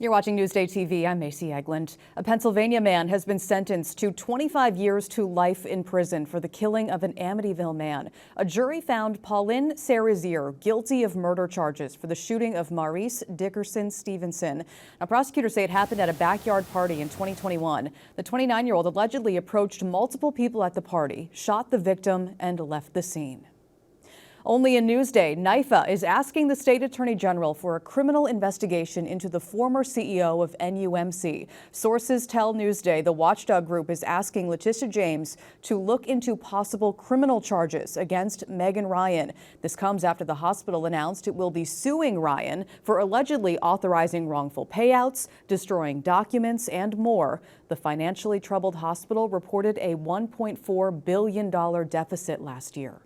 You're watching Newsday TV. I'm Macy Eglund. A Pennsylvania man has been sentenced to 25 years to life in prison for the killing of an Amityville man. A jury found Pauline Serizier guilty of murder charges for the shooting of Maurice Dickerson Stevenson. Now, prosecutors say it happened at a backyard party in 2021. The 29-year-old allegedly approached multiple people at the party, shot the victim, and left the scene. Only in Newsday, NIFA is asking the state attorney general for a criminal investigation into the former CEO of NUMC. Sources tell Newsday the watchdog group is asking Letitia James to look into possible criminal charges against Megan Ryan. This comes after the hospital announced it will be suing Ryan for allegedly authorizing wrongful payouts, destroying documents, and more. The financially troubled hospital reported a $1.4 billion deficit last year.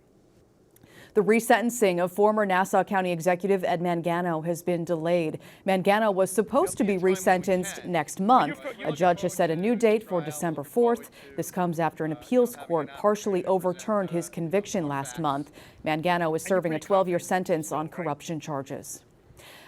The resentencing of former Nassau County Executive Ed Mangano has been delayed. Mangano was supposed to be resentenced next month. A judge has set a new date for December 4th. This comes after an appeals court partially overturned his conviction last month. Mangano is serving a 12-year sentence on corruption charges.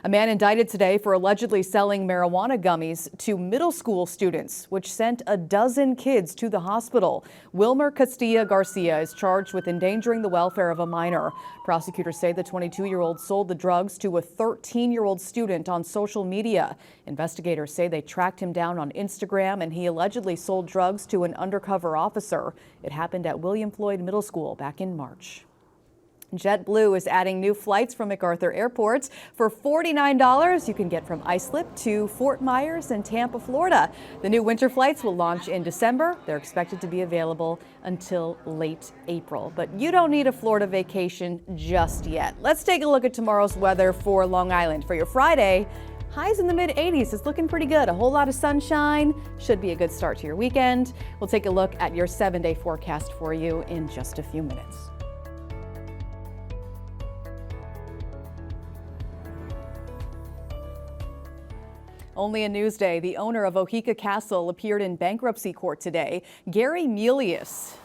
A man indicted today for allegedly selling marijuana gummies to middle school students, which sent a dozen kids to the hospital. Wilmer Castilla Garcia is charged with endangering the welfare of a minor. Prosecutors say the 22-year-old sold the drugs to a 13-year-old student on social media. Investigators say they tracked him down on Instagram, and he allegedly sold drugs to an undercover officer. It happened at William Floyd Middle School back in March. JetBlue is adding new flights from MacArthur Airport. For $49, you can get from Islip to Fort Myers and Tampa, Florida. The new winter flights will launch in December. They're expected to be available until late April. But you don't need a Florida vacation just yet. Let's take a look at tomorrow's weather for Long Island. For your Friday, highs in the mid-80s. It's looking pretty good. A whole lot of sunshine. Should be a good start to your weekend. We'll take a look at your 7-day forecast for you in just a few minutes. Only in Newsday, the owner of Oheka Castle appeared in bankruptcy court today. Gary Melius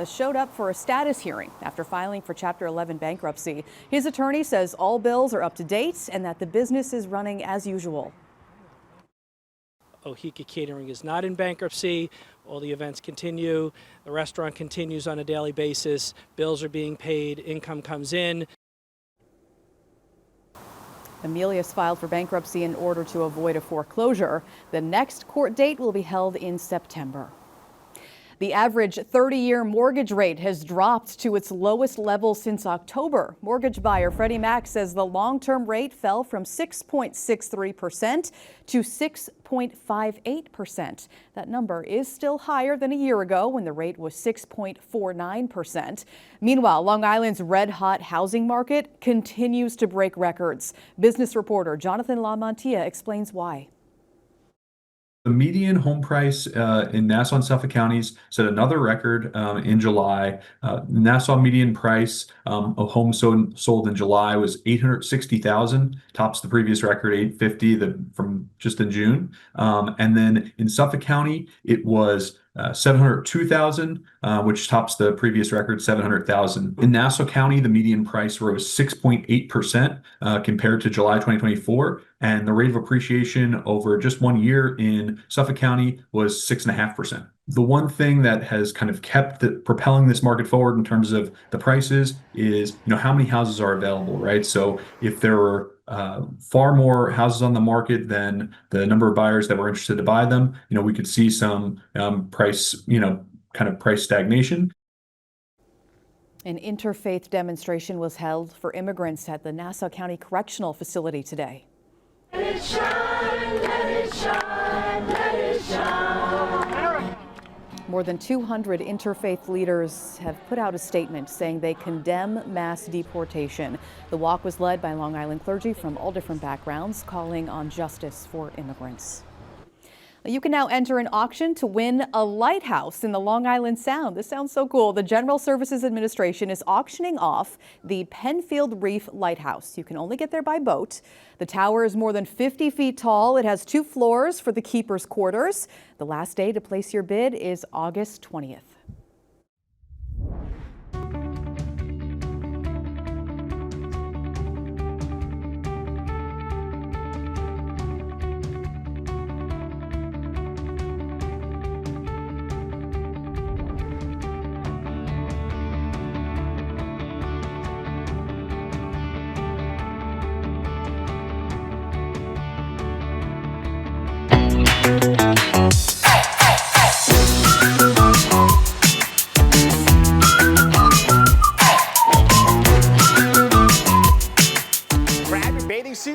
showed up for a status hearing after filing for Chapter 11 bankruptcy. His attorney says all bills are up to date and that the business is running as usual. Oheka Catering is not in bankruptcy. All the events continue. The restaurant continues on a daily basis. Bills are being paid. Income comes in. Melius filed for bankruptcy in order to avoid a foreclosure. The next court date will be held in September. The average 30-year mortgage rate has dropped to its lowest level since October. Mortgage buyer Freddie Mac says the long-term rate fell from 6.63% to 6.58%. That number is still higher than a year ago when the rate was 6.49%. Meanwhile, Long Island's red-hot housing market continues to break records. Business reporter Jonathan LaMantia explains why. The median home price in Nassau and Suffolk counties set another record in July. Nassau median price of homes sold in July was $860,000, tops the previous record $850 from just in June. And then in Suffolk County, it was $702,000, which tops the previous record $700,000. In Nassau County, the median price rose 6.8% compared to July 2024, and the rate of appreciation over just 1 year in Suffolk County was 6.5%. The one thing that has kind of kept propelling this market forward in terms of the prices is, how many houses are available, right? So if there were far more houses on the market than the number of buyers that were interested to buy them, we could see some price, kind of price stagnation. An interfaith demonstration was held for immigrants at the Nassau County Correctional Facility today. Let it shine, let it shine, let it shine. More than 200 interfaith leaders have put out a statement saying they condemn mass deportation. The walk was led by Long Island clergy from all different backgrounds, calling on justice for immigrants. You can now enter an auction to win a lighthouse in the Long Island Sound. This sounds so cool. The General Services Administration is auctioning off the Penfield Reef Lighthouse. You can only get there by boat. The tower is more than 50 feet tall. It has 2 floors for the keeper's quarters. The last day to place your bid is August 20th.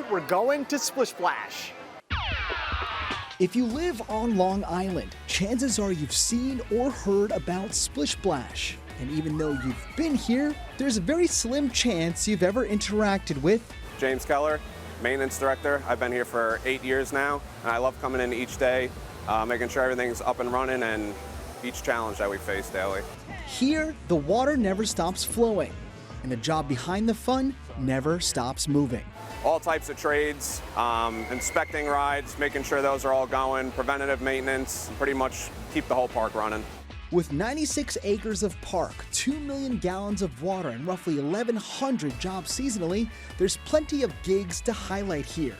Today, we're going to Splish Splash. If you live on Long Island, chances are you've seen or heard about Splish Splash. And even though you've been here, there's a very slim chance you've ever interacted with James Keller, maintenance director. I've been here for 8 years now, and I love coming in each day, making sure everything's up and running and each challenge that we face daily. Here, the water never stops flowing, and the job behind the fun never stops moving. All types of trades, inspecting rides, making sure those are all going, preventative maintenance, pretty much keep the whole park running. With 96 acres of park, 2 million gallons of water, and roughly 1,100 jobs seasonally, there's plenty of gigs to highlight here.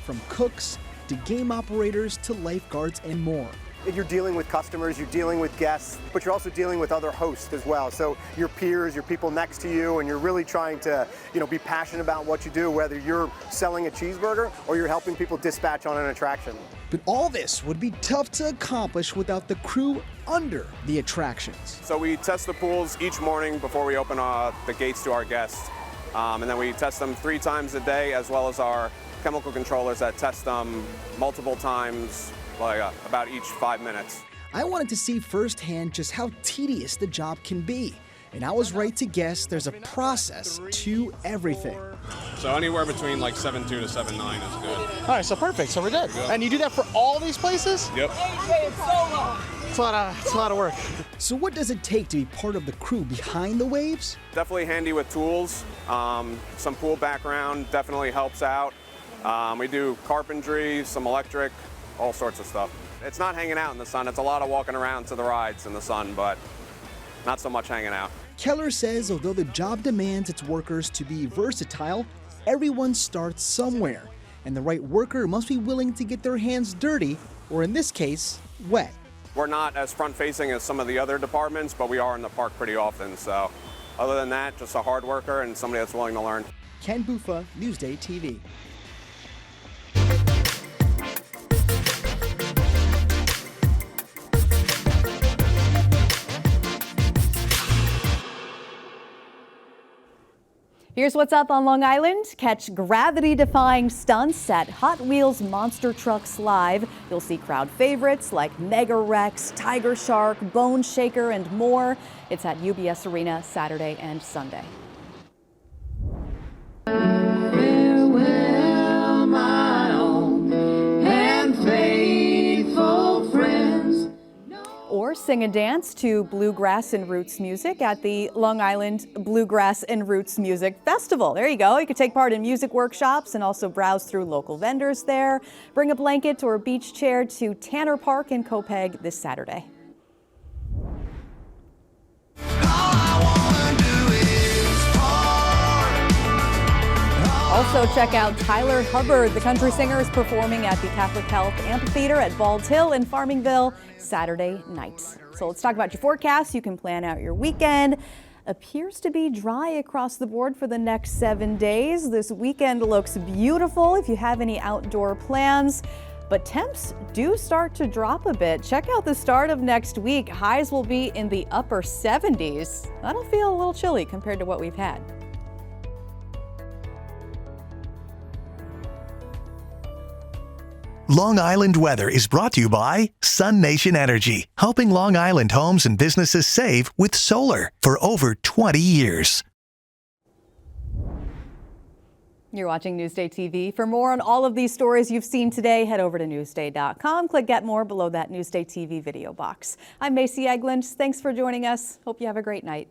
From cooks to game operators to lifeguards and more. You're dealing with customers, you're dealing with guests, but you're also dealing with other hosts as well. So your peers, your people next to you, and you're really trying to, be passionate about what you do, whether you're selling a cheeseburger or you're helping people dispatch on an attraction. But all this would be tough to accomplish without the crew under the attractions. So we test the pools each morning before we open the gates to our guests. And then we test them 3 times a day, as well as our chemical controllers that test them multiple times, about each 5 minutes. I wanted to see firsthand just how tedious the job can be. And I was right to guess there's a process to everything. So anywhere between like 7.2 to 7.9 is good. All right, so perfect, so we're good. And you do that for all these places? Yep. It's a lot of work. So what does it take to be part of the crew behind the waves? Definitely handy with tools. Some pool background definitely helps out. We do carpentry, some electric, all sorts of stuff. It's not hanging out in the sun. It's a lot of walking around to the rides in the sun, but not so much hanging out. Keller says although the job demands its workers to be versatile, everyone starts somewhere. And the right worker must be willing to get their hands dirty, or in this case, wet. We're not as front-facing as some of the other departments, but we are in the park pretty often. So other than that, just a hard worker and somebody that's willing to learn. Ken Bufa, Newsday TV. Here's what's up on Long Island. Catch gravity-defying stunts at Hot Wheels Monster Trucks Live. You'll see crowd favorites like Mega Rex, Tiger Shark, Bone Shaker, and more. It's at UBS Arena Saturday and Sunday. Farewell, my own and faithful friends. Or sing and dance to bluegrass and roots music at the Long Island Bluegrass and Roots Music Festival. There you go. You can take part in music workshops and also browse through local vendors there. Bring a blanket or a beach chair to Tanner Park in Copeg this Saturday. Also, check out Tyler Hubbard. The country singer is performing at the Catholic Health Amphitheater at Bald Hill in Farmingville Saturday night. So let's talk about your forecast. You can plan out your weekend. Appears to be dry across the board for the next 7 days. This weekend looks beautiful if you have any outdoor plans. But temps do start to drop a bit. Check out the start of next week. Highs will be in the upper 70s. That'll feel a little chilly compared to what we've had. Long Island weather is brought to you by Sun Nation Energy, helping Long Island homes and businesses save with solar for over 20 years. You're watching Newsday TV. For more on all of these stories you've seen today, head over to Newsday.com. Click Get More below that Newsday TV video box. I'm Macy Eglund. Thanks for joining us. Hope you have a great night.